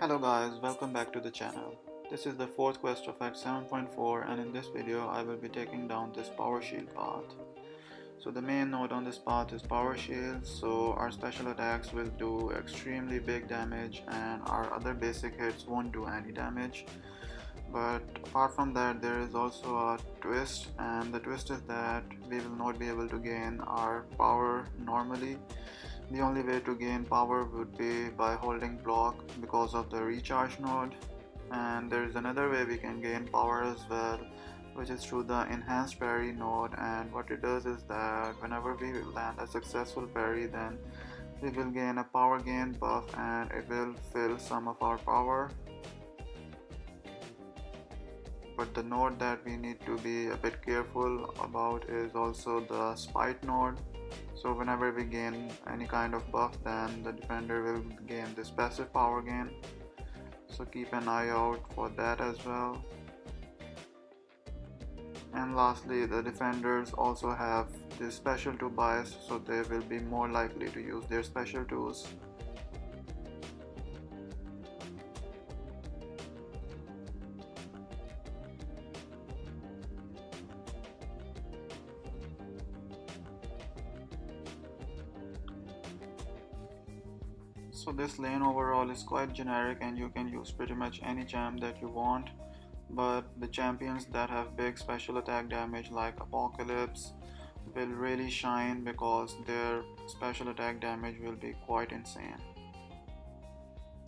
Hello guys, welcome back to the channel. This is the fourth quest of Act 7.4 and in this video I will be taking down this power shield path. So the main node on this path is power shield, so our special attacks will do extremely big damage and our other basic hits won't do any damage. But apart from that, there is also a twist, and the twist is that we will not be able to gain our power normally. The only way to gain power would be by holding block because of the recharge node, and there is another way we can gain power as well, which is through the enhanced parry node. And what it does is that whenever we land a successful parry, then we will gain a power gain buff and it will fill some of our power. But the node that we need to be a bit careful about is also the spite node. So whenever we gain any kind of buff, then the defender will gain this passive power gain, so keep an eye out for that as well. And lastly, the defenders also have this special 2 bias, so they will be more likely to use their special 2s. So this lane overall is quite generic and you can use pretty much any champ that you want, but the champions that have big special attack damage like Apocalypse will really shine because their special attack damage will be quite insane.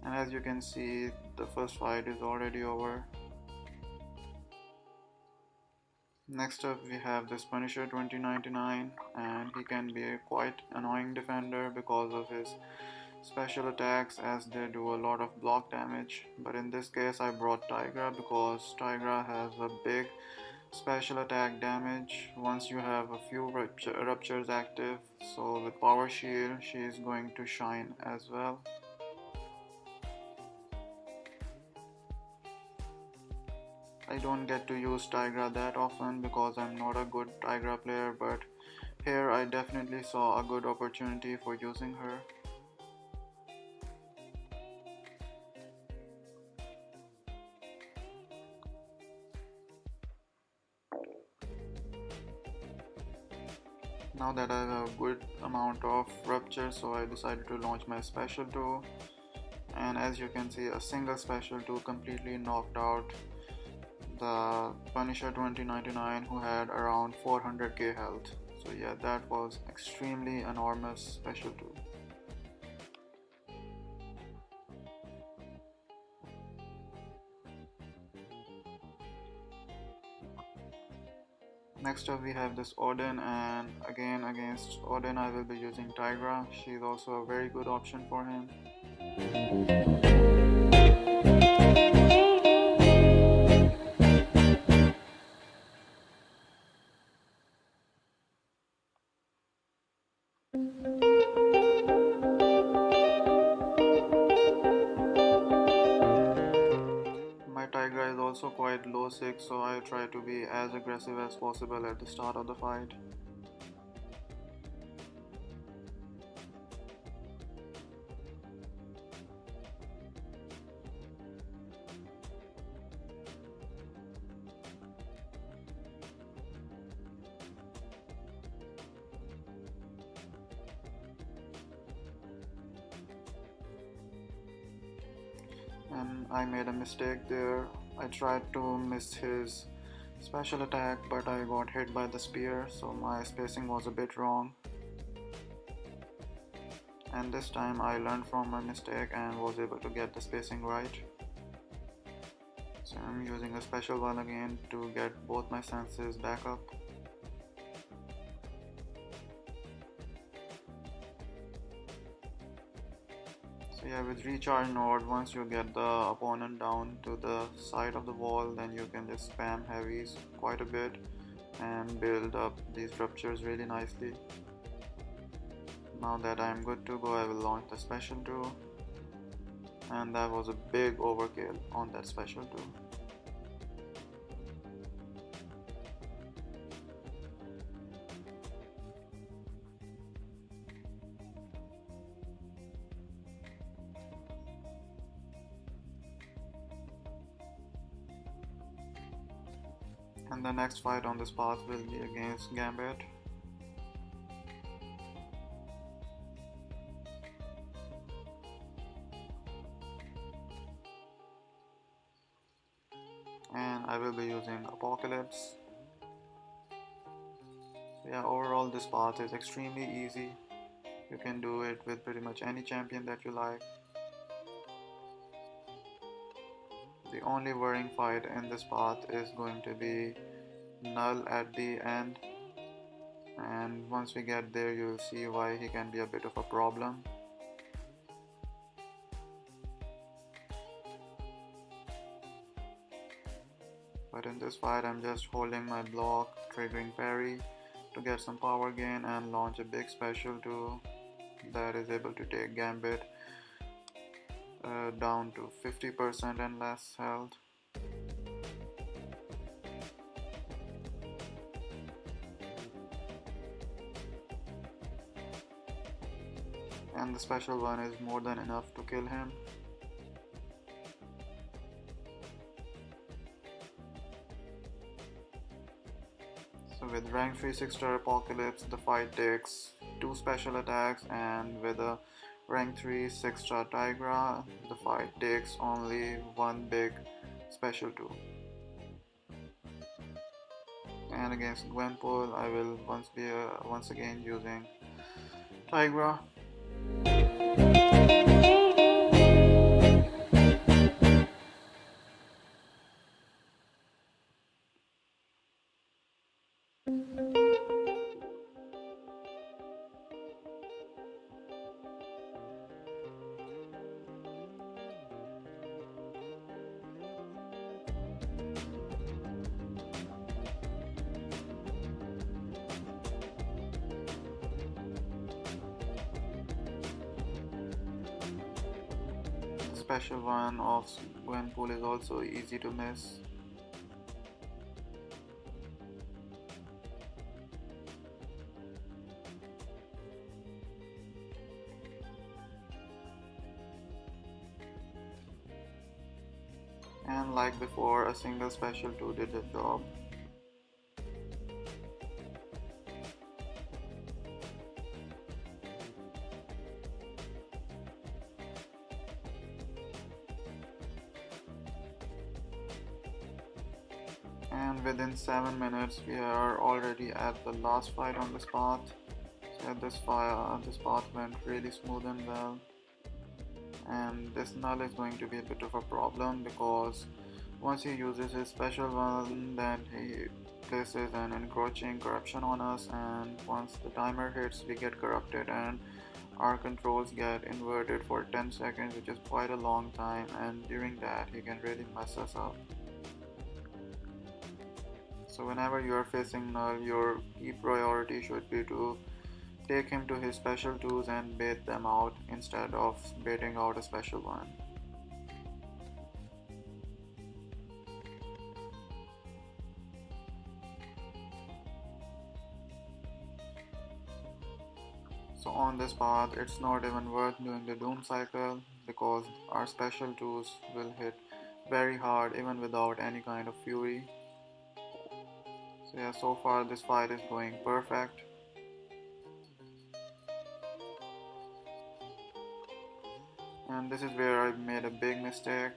And as you can see, the first fight is already over. Next up we have this Punisher 2099, and he can be a quite annoying defender because of his special attacks, as they do a lot of block damage. But in this case I brought Tigra because Tigra has a big special attack damage once you have a few ruptures active, so with power shield she is going to shine as well. I don't get to use Tigra that often because I'm not a good Tigra player, but here I definitely saw a good opportunity for using her. Now that I have a good amount of rupture, so I decided to launch my special 2, and as you can see, a single special 2 completely knocked out the Punisher 2099 who had around 400k health. So yeah, that was extremely enormous special 2. Next up we have this Odin, and again against Odin I will be using Tigra. She is also a very good option for him. My Tigra is also quite low 6, so I try to be as aggressive as possible at the start of the fight. And I made a mistake there. I tried to miss his special attack, but I got hit by the spear, so my spacing was a bit wrong. And this time I learned from my mistake and was able to get the spacing right. So I'm using a special one again to get both my senses back up. So yeah, with recharge node, once you get the opponent down to the side of the wall, then you can just spam heavies quite a bit and build up these ruptures really nicely. Now that I'm good to go, I will launch the special 2, and that was a big overkill on that special 2. And the next fight on this path will be against Gambit. And I will be using Apocalypse. So yeah, overall this path is extremely easy. You can do it with pretty much any champion that you like. The only worrying fight in this path is going to be Null at the end, and once we get there you'll see why he can be a bit of a problem. But in this fight I'm just holding my block, triggering parry to get some power gain and launch a big special 2 that is able to take Gambit down to 50% and less health. And the special 1 is more than enough to kill him. So with rank 3 6-star Apocalypse, the fight takes 2 special attacks, and with a rank 3 6-star Tigra, the fight takes only 1 big special 2. And against Gwenpool, I will once again using Tigra. Special 1 of Gwenpool is also easy to miss. And like before, a single special 2 did the job. And within 7 minutes we are already at the last fight on this path. So this path went really smooth and well. And this Null is going to be a bit of a problem, because once he uses his special 1, then he places an encroaching corruption on us, and once the timer hits we get corrupted and our controls get inverted for 10 seconds, which is quite a long time, and during that he can really mess us up. So whenever you are facing Null, your key priority should be to take him to his special 2s and bait them out instead of baiting out a special 1. So on this path it's not even worth doing the Doom cycle, because our special 2s will hit very hard even without any kind of fury. So yeah, so far this fight is going perfect. And this is where I made a big mistake.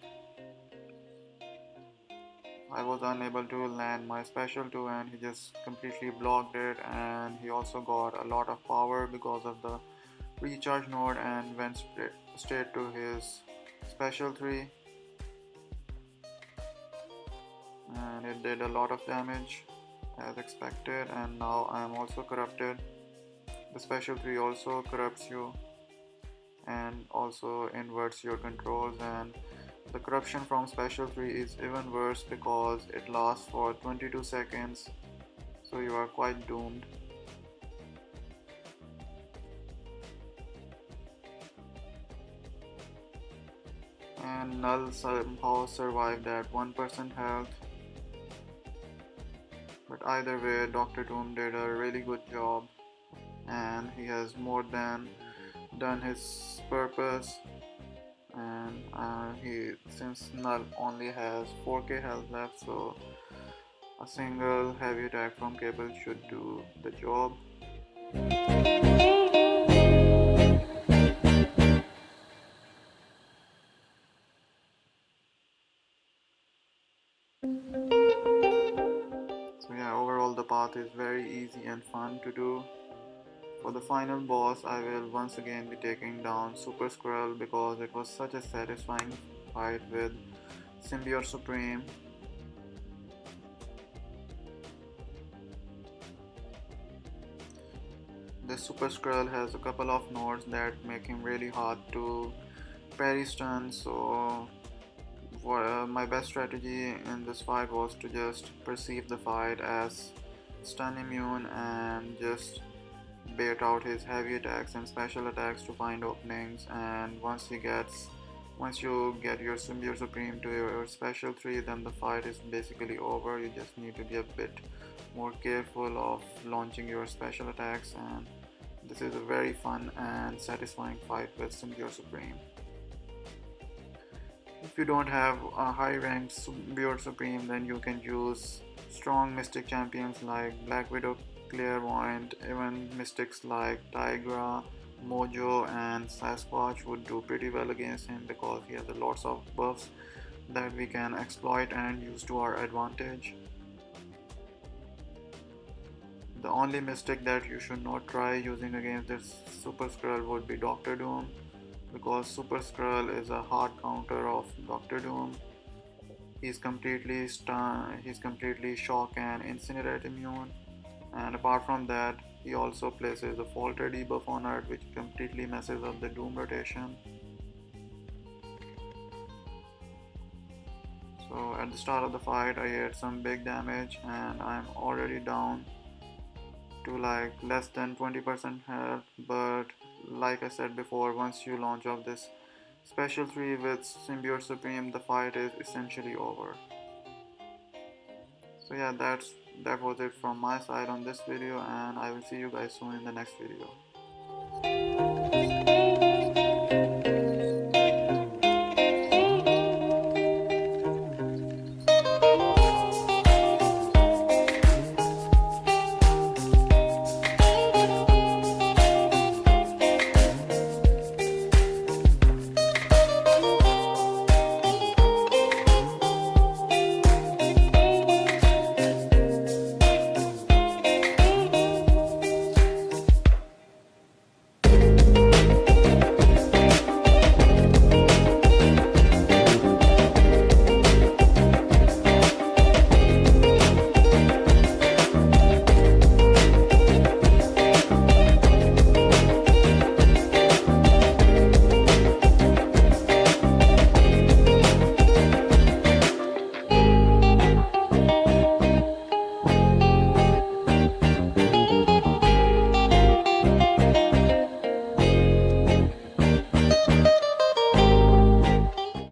I was unable to land my special 2 and he just completely blocked it, and he also got a lot of power because of the recharge node and went straight to his special 3, and it did a lot of damage as expected. And now I am also corrupted. The special 3 also corrupts you and also inverts your controls, and the corruption from special 3 is even worse because it lasts for 22 seconds, so you are quite doomed. And Null somehow survived at 1% health. But either way, Dr. Doom did a really good job, and he has more than done his purpose. And since Null only has 4k health left, so A single heavy attack from cable should do the job. So yeah, overall the path is very easy and fun to do. For the final boss, I will once again be taking down Super Skrull because it was such a satisfying fight with Symbiote Supreme. This Super Skrull has a couple of nodes that make him really hard to parry stun, so my best strategy in this fight was to just perceive the fight as stun immune and just bait out his heavy attacks and special attacks to find openings. And once you get your Symbiote Supreme to your special 3, then the fight is basically over. You just need to be a bit more careful of launching your special attacks, and this is a very fun and satisfying fight with Symbiote Supreme. If you don't have a high ranked Symbiote Supreme, then you can use strong Mystic champions like Black Widow, Clairvoyant. Even mystics like Tigra, Mojo and Sasquatch would do pretty well against him because he has a lots of buffs that we can exploit and use to our advantage. The only mystic that you should not try using against this Super Skrull would be Doctor Doom, because Super Skrull is a hard counter of Doctor Doom. He's completely shock and incinerate immune, and apart from that, he also places a Falter debuff on Earth, which completely messes up the Doom rotation. So at the start of the fight, I had some big damage, and I'm already down to like less than 20% health. But like I said before, once you launch off this special 3 with Symbiote Supreme, the fight is essentially over. So yeah, that was it from my side on this video, and I will see you guys soon in the next video.